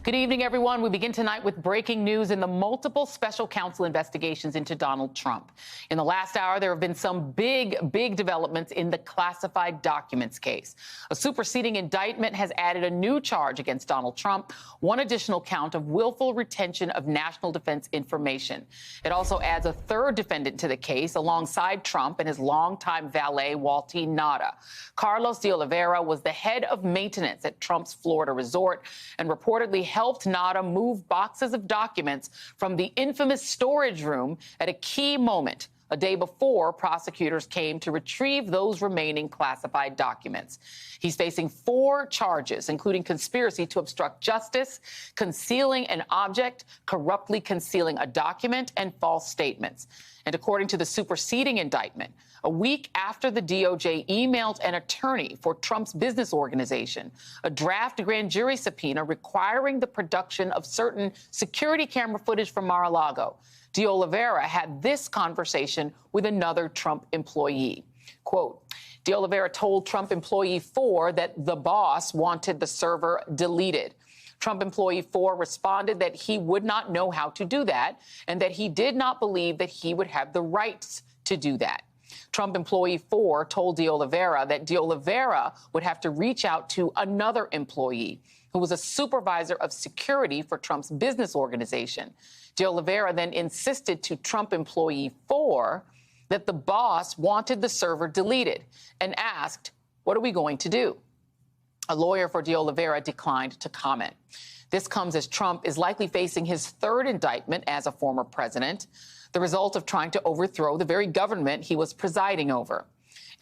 Good evening, everyone. We begin tonight with breaking news in the multiple special counsel investigations into Donald Trump. In the last hour, there have been some big developments in the classified documents case. A superseding indictment has added a new charge against Donald Trump, one additional count of willful retention of national defense information. It also adds a third defendant to the case alongside Trump and his longtime valet, Walty Nada. Carlos de Oliveira was the head of maintenance at Trump's Florida resort and reportedly helped Nada move boxes of documents from the infamous storage room at a key moment, a day before prosecutors came to retrieve those remaining classified documents. He's facing 4 charges, including conspiracy to obstruct justice, concealing an object, corruptly concealing a document, and false statements. And according to the superseding indictment, a week after the DOJ emailed an attorney for Trump's business organization a draft grand jury subpoena requiring the production of certain security camera footage from Mar-a-Lago, de Oliveira had this conversation with another Trump employee. Quote, de Oliveira told Trump employee 4 that the boss wanted the server deleted. Trump employee 4 responded that he would not know how to do that and that he did not believe that he would have the rights to do that. Trump employee 4 told de Oliveira that de Oliveira would have to reach out to another employee who was a supervisor of security for Trump's business organization. De Oliveira then insisted to Trump employee 4 that the boss wanted the server deleted and asked, "What are we going to do?" A lawyer for de Oliveira declined to comment. This comes as Trump is likely facing his 3rd indictment as a former president, the result of trying to overthrow the very government he was presiding over.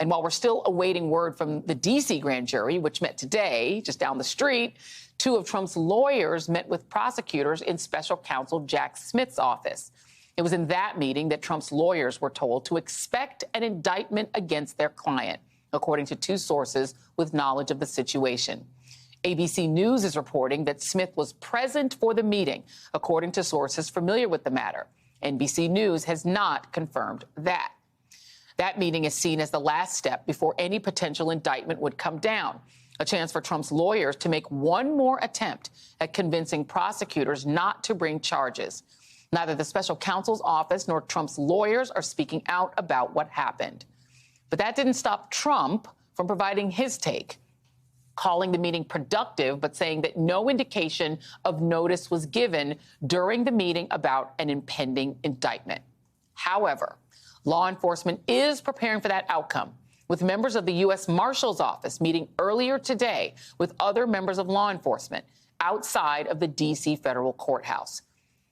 And while we're still awaiting word from the D.C. grand jury, which met today, just down the street, 2 of Trump's lawyers met with prosecutors in special counsel Jack Smith's office. It was in that meeting that Trump's lawyers were told to expect an indictment against their client, according to 2 sources with knowledge of the situation. ABC News is reporting that Smith was present for the meeting, according to sources familiar with the matter. NBC News has not confirmed that. That meeting is seen as the last step before any potential indictment would come down, a chance for Trump's lawyers to make one more attempt at convincing prosecutors not to bring charges. Neither the special counsel's office nor Trump's lawyers are speaking out about what happened. But that didn't stop Trump from providing his take, calling the meeting productive, but saying that no indication of notice was given during the meeting about an impending indictment. However, law enforcement is preparing for that outcome, with members of the U.S. Marshal's Office meeting earlier today with other members of law enforcement outside of the D.C. federal courthouse.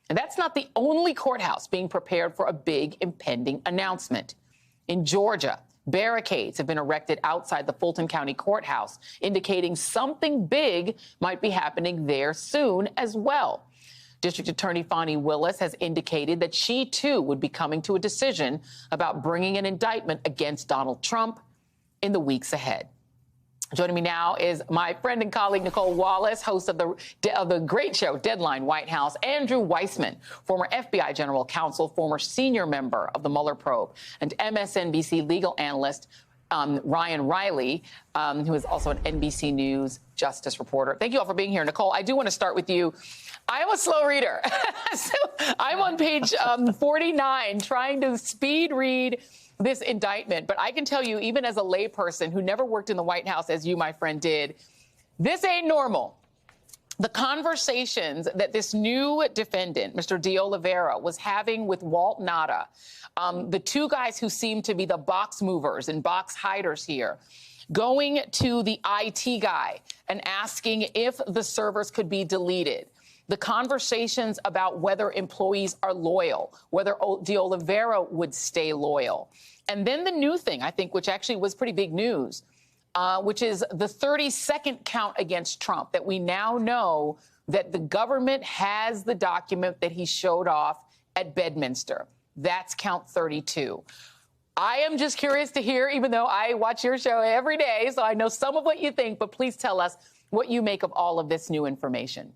And that's not the only courthouse being prepared for a big impending announcement. In Georgia, barricades have been erected outside the Fulton County Courthouse, indicating something big might be happening there soon as well. District Attorney Fani Willis has indicated that she, too, would be coming to a decision about bringing an indictment against Donald Trump in the weeks ahead. Joining me now is my friend and colleague, Nicolle Wallace, host of the great show, Deadline White House, Andrew Weissmann, former FBI general counsel, former senior member of the Mueller probe, and MSNBC legal analyst Ryan Riley, who is also an NBC News justice reporter. Thank you all for being here. Nicolle, I do want to start with you. I am a slow reader. So I'm on page 49 trying to speed read this indictment. But I can tell you, even as a layperson who never worked in the White House, as you, my friend, did, this ain't normal. The conversations that this new defendant, Mr. de Oliveira, was having with Walt Nada, the 2 guys who seem to be the box movers and box hiders here, going to the IT guy and asking if the servers could be deleted. The conversations about whether employees are loyal, whether de Oliveira would stay loyal. And then the new thing, I think, which actually was pretty big news, which is the 32nd count against Trump, that we now know that the government has the document that he showed off at Bedminster. That's count 32. I am just curious to hear, even though I watch your show every day, so I know some of what you think, but please tell us what you make of all of this new information.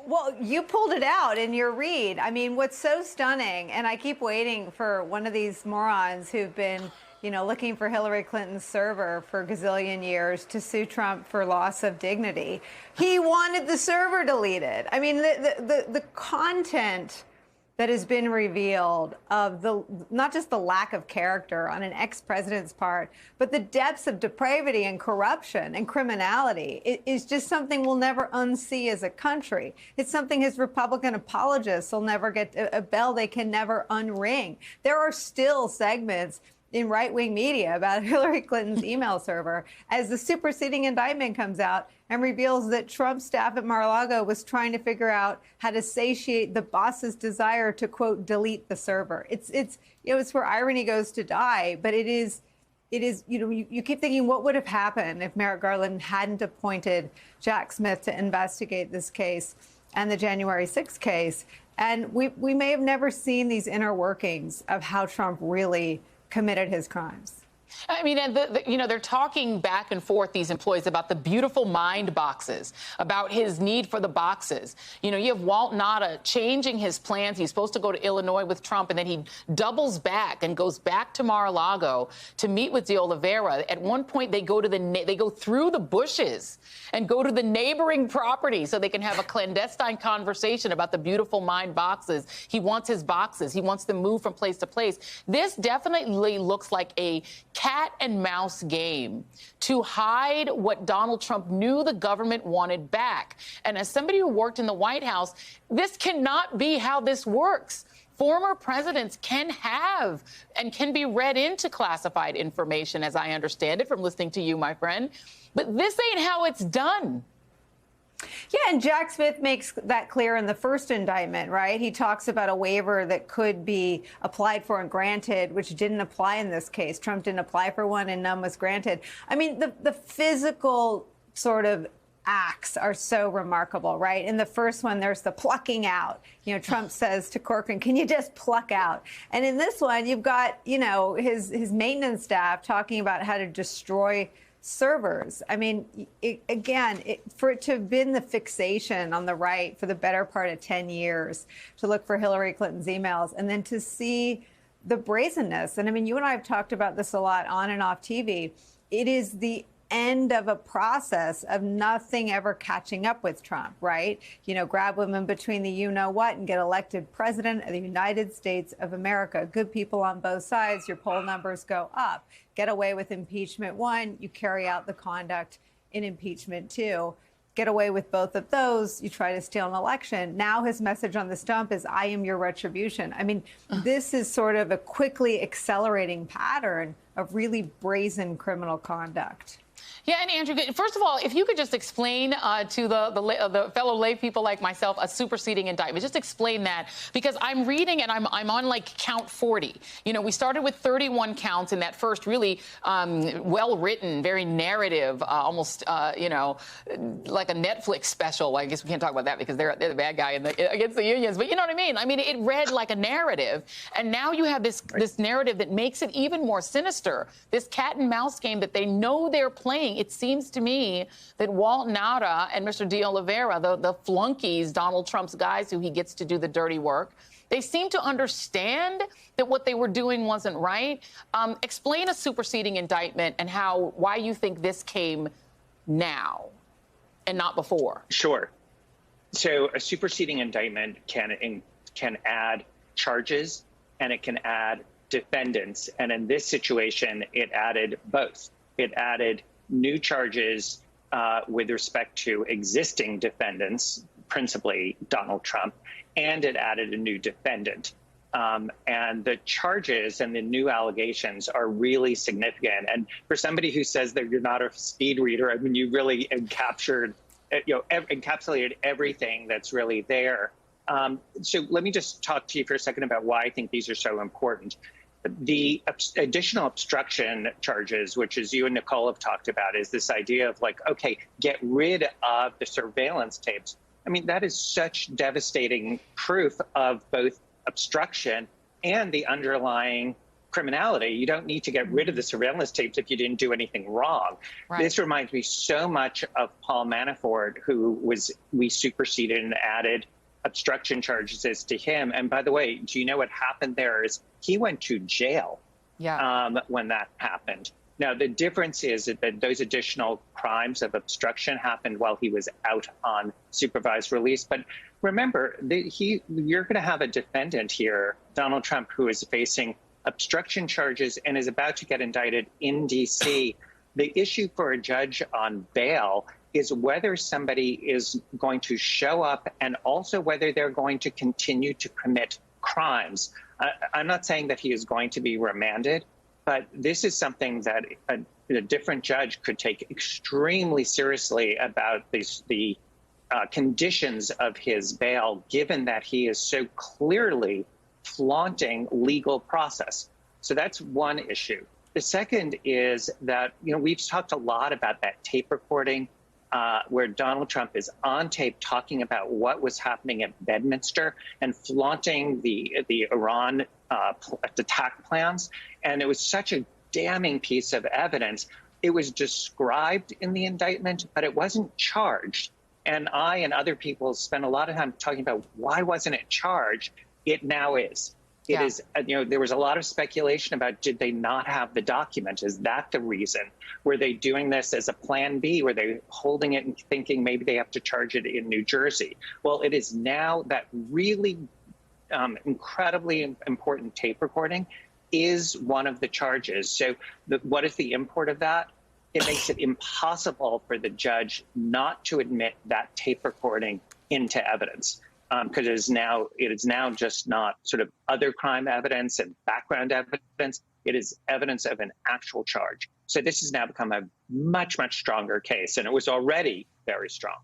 Well, you pulled it out in your read. I mean, what's so stunning, and I keep waiting for one of these morons who've been, looking for Hillary Clinton's server for a gazillion years to sue Trump for loss of dignity. He wanted the server deleted. I mean, the content that has been revealed of not just the lack of character on an ex-president's part, but the depths of depravity and corruption and criminality is just something we'll never unsee as a country. It's something his Republican apologists will never get, a bell they can never unring. There are still segments in right-wing media about Hillary Clinton's email server as the superseding indictment comes out and reveals that Trump's staff at Mar-a-Lago was trying to figure out how to satiate the boss's desire to, quote, delete the server. It's where irony goes to die, but it is, you keep thinking what would have happened if Merrick Garland hadn't appointed Jack Smith to investigate this case and the January 6th case. And we may have never seen these inner workings of how Trump really committed his crimes. I mean, and they're talking back and forth, these employees, about the beautiful mind boxes, about his need for the boxes. You have Walt Nauta changing his plans. He's supposed to go to Illinois with Trump, and then he doubles back and goes back to Mar-a-Lago to meet with de Oliveira. At one point, they go through the bushes and go to the neighboring property so they can have a clandestine conversation about the beautiful mind boxes. He wants his boxes. He wants them moved from place to place. This definitely looks like a cat and mouse game to hide what Donald Trump knew the government wanted back. And as somebody who worked in the White House, this cannot be how this works. Former presidents can have and can be read into classified information, as I understand it from listening to you, my friend. But this ain't how it's done. Yeah, and Jack Smith makes that clear in the first indictment, right? He talks about a waiver that could be applied for and granted, which didn't apply in this case. Trump didn't apply for one and none was granted. I mean, the physical sort of acts are so remarkable, right? In the first one, there's the plucking out. Trump says to Corcoran, can you just pluck out? And in this one, you've got, his maintenance staff talking about how to destroy servers. I mean, for it to have been the fixation on the right for the better part of 10 years to look for Hillary Clinton's emails and then to see the brazenness. And I mean, you and I have talked about this a lot on and off TV. It is the end of a process of nothing ever catching up with Trump, right? Grab women between the you-know-what and get elected president of the United States of America. Good people on both sides, your poll numbers go up. Get away with impeachment 1, you carry out the conduct in impeachment 2. Get away with both of those, you try to steal an election. Now his message on the stump is, I am your retribution. I mean, this is sort of a quickly accelerating pattern of really brazen criminal conduct. Yeah, and Andrew, first of all, if you could just explain to the fellow lay people like myself a superseding indictment, just explain that, because I'm reading and I'm on like count 40. We started with 31 counts in that first really well-written, very narrative, almost like a Netflix special. Well, I guess we can't talk about that because they're the bad guy against the unions, but you know what I mean? I mean, it read like a narrative, and now you have this narrative that makes it even more sinister. This cat and mouse game that they know they're playing. It seems to me that Walt Nauta and Mr. de Oliveira, the flunkies, Donald Trump's guys who he gets to do the dirty work, they seem to understand that what they were doing wasn't right. Explain a superseding indictment and why you think this came now and not before. Sure. So a superseding indictment can add charges and it can add defendants. And in this situation, it added both. It added new charges with respect to existing defendants, principally Donald Trump, and it added a new defendant. And the charges and the new allegations are really significant. And for somebody who says that you're not a speed reader, I mean, you really encapsulated everything that's really there. So let me just talk to you for a second about why I think these are so important. The additional obstruction charges, which as you and Nicole have talked about, is this idea of like, okay, get rid of the surveillance tapes. I mean, that is such devastating proof of both obstruction and the underlying criminality. You don't need to get rid of the surveillance tapes if you didn't do anything wrong. Right. This reminds me so much of Paul Manafort, we superseded and added obstruction charges to him. And by the way, do you know what happened there is he went to jail when that happened. Now, the difference is that those additional crimes of obstruction happened while he was out on supervised release. But remember, you're going to have a defendant here, Donald Trump, who is facing obstruction charges and is about to get indicted in D.C. The issue for a judge on bail is whether somebody is going to show up and also whether they're going to continue to commit crimes. I'm not saying that he is going to be remanded, but this is something that a different judge could take extremely seriously about the conditions of his bail, given that he is so clearly flaunting legal process. So that's one issue. The second is that, we've talked a lot about that tape recording where Donald Trump is on tape talking about what was happening at Bedminster and flaunting the Iran attack plans. And it was such a damning piece of evidence. It was described in the indictment, but it wasn't charged. And I and other people spent a lot of time talking about why wasn't it charged? It now is. It is, there was a lot of speculation about, did they not have the document? Is that the reason? Were they doing this as a plan B? Were they holding it and thinking maybe they have to charge it in New Jersey? Well, it is now that really incredibly important tape recording is one of the charges. So what is the import of that? It makes it impossible for the judge not to admit that tape recording into evidence. Because it is now just not sort of other crime evidence and background evidence. It is evidence of an actual charge. So this has now become a much, much stronger case, and it was already very strong.